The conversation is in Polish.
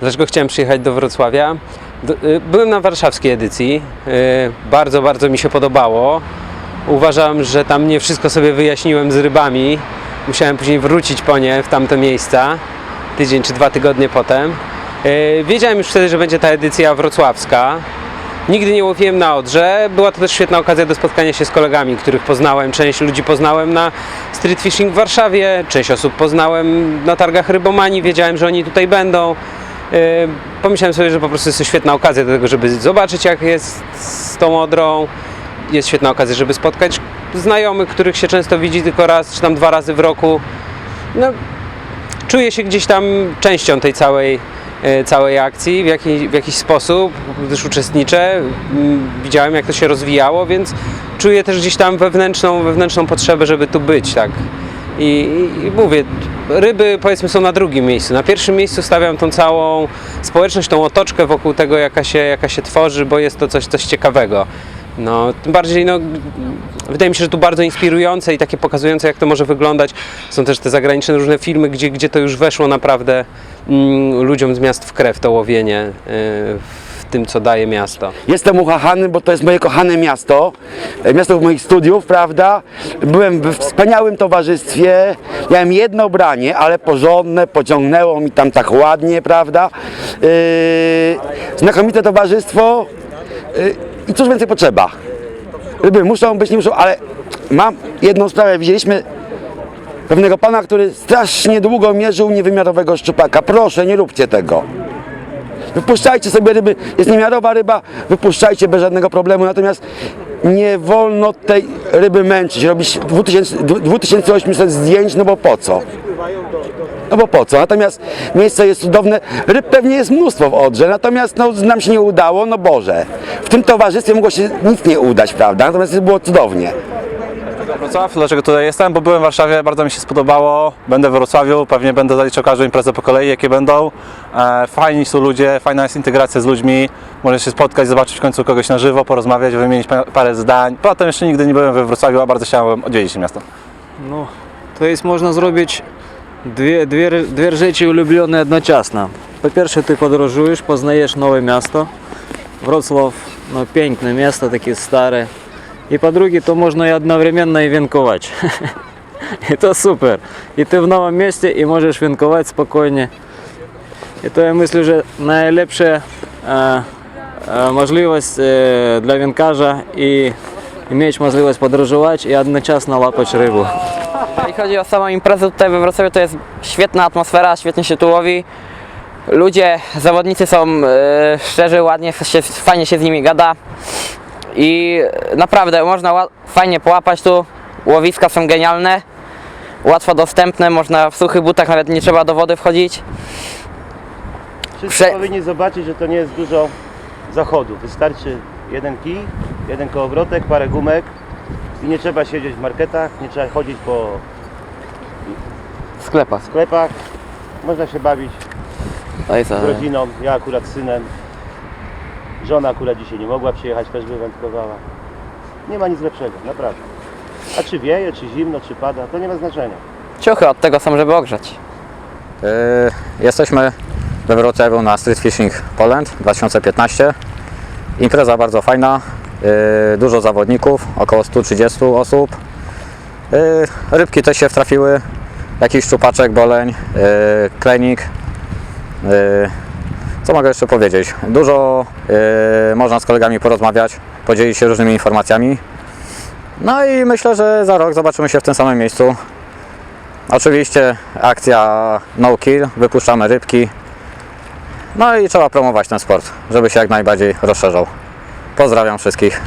Dlaczego chciałem przyjechać do Wrocławia? Byłem na warszawskiej edycji. Bardzo mi się podobało. Uważam, że tam nie wszystko sobie wyjaśniłem z rybami. Musiałem później wrócić po nie w tamte miejsca. Tydzień czy 2 tygodnie potem. Wiedziałem już wtedy, że będzie ta edycja wrocławska. Nigdy nie łowiłem na Odrze. Była to też świetna okazja do spotkania się z kolegami, których poznałem. Część ludzi poznałem na Street Fishing w Warszawie, część osób poznałem na targach Rybomanii. Wiedziałem, że oni tutaj będą. Pomyślałem sobie, że po prostu jest to świetna okazja do tego, żeby zobaczyć, jak jest z tą Odrą. Jest świetna okazja, żeby spotkać znajomych, których się często widzi tylko raz czy tam 2 razy w roku. No, czuję się gdzieś tam częścią tej całej akcji w jakiś sposób, gdyż uczestniczę, widziałem, jak to się rozwijało, więc czuję też gdzieś tam wewnętrzną potrzebę, żeby tu być, tak. I mówię, ryby powiedzmy są na drugim miejscu. Na pierwszym miejscu stawiam tą całą społeczność, tą otoczkę wokół tego, jaka się tworzy, bo jest to coś ciekawego. No, tym bardziej, wydaje mi się, że tu bardzo inspirujące i takie pokazujące, jak to może wyglądać. Są też te zagraniczne różne filmy, gdzie to już weszło naprawdę ludziom z miast w krew, to łowienie w tym, co daje miasto. Jestem uchachany, bo to jest moje kochane miasto. Miasto moich studiów, prawda? Byłem w wspaniałym towarzystwie. Miałem jedno branie, ale porządne, pociągnęło mi tam tak ładnie, prawda? Znakomite towarzystwo. I cóż więcej potrzeba? Ryby muszą być, nie muszą, ale mam jedną sprawę. Widzieliśmy pewnego pana, który strasznie długo mierzył niewymiarowego szczupaka. Proszę, nie róbcie tego. Wypuszczajcie sobie ryby, jest niemiarowa ryba, wypuszczajcie bez żadnego problemu, natomiast nie wolno tej ryby męczyć, robić 2800 zdjęć, no bo po co? No bo po co? Natomiast miejsce jest cudowne, ryb pewnie jest mnóstwo w Odrze, natomiast nam się nie udało, no Boże. W tym towarzystwie mogło się nic nie udać, prawda? Natomiast było cudownie. Wrocław, dlaczego tutaj jestem? Bo byłem w Warszawie, bardzo mi się spodobało. Będę w Wrocławiu, pewnie będę zaliczał każdą imprezę po kolei, jakie będą. Fajni są ludzie, fajna jest integracja z ludźmi. Możesz się spotkać, zobaczyć w końcu kogoś na żywo, porozmawiać, wymienić parę zdań. Potem jeszcze nigdy nie byłem we Wrocławiu, a bardzo chciałem odwiedzić miasto. No, to jest można zrobić dwie rzeczy ulubione jednocześnie. Po pierwsze, ty podróżujesz, poznajesz nowe miasto. Wrocław, no piękne miasto, takie stare. I po drugie, to można i одновременно wędkować. I to super. I ty w nowym mieście i możesz wędkować spokojnie. I to ja myślę, że najlepsza możliwość dla wędkarza i mieć możliwość podróżować i jednocześnie łapać rybę. Jeśli chodzi o samą imprezę tutaj we Wrocławiu, to jest świetna atmosfera, świetnie się tu łowi. Ludzie, zawodnicy są szczerzy, ładnie, fajnie się z nimi gada. I naprawdę można fajnie połapać tu, łowiska są genialne, łatwo dostępne, można w suchych butach, nawet nie trzeba do wody wchodzić. Wszyscy powinni zobaczyć, że to nie jest dużo zachodu. Wystarczy jeden kij, jeden kołowrotek, parę gumek i nie trzeba siedzieć w marketach, nie trzeba chodzić po sklepach. Można się bawić z rodziną, ja akurat z synem. Żona akurat dzisiaj nie mogła przyjechać, też by wędkowała. Nie ma nic lepszego, naprawdę. A czy wieje, czy zimno, czy pada, to nie ma znaczenia. Ciuchy od tego są, żeby ogrzać. Jesteśmy we Wrocławiu na Street Fishing Poland 2015. Impreza bardzo fajna, dużo zawodników, około 130 osób. Rybki też się wtrafiły, jakiś szczupaczek, boleń, klenik. Co mogę jeszcze powiedzieć? Dużo można z kolegami porozmawiać, podzielić się różnymi informacjami. No i myślę, że za rok zobaczymy się w tym samym miejscu. Oczywiście akcja No Kill, wypuszczamy rybki. No i trzeba promować ten sport, żeby się jak najbardziej rozszerzał. Pozdrawiam wszystkich.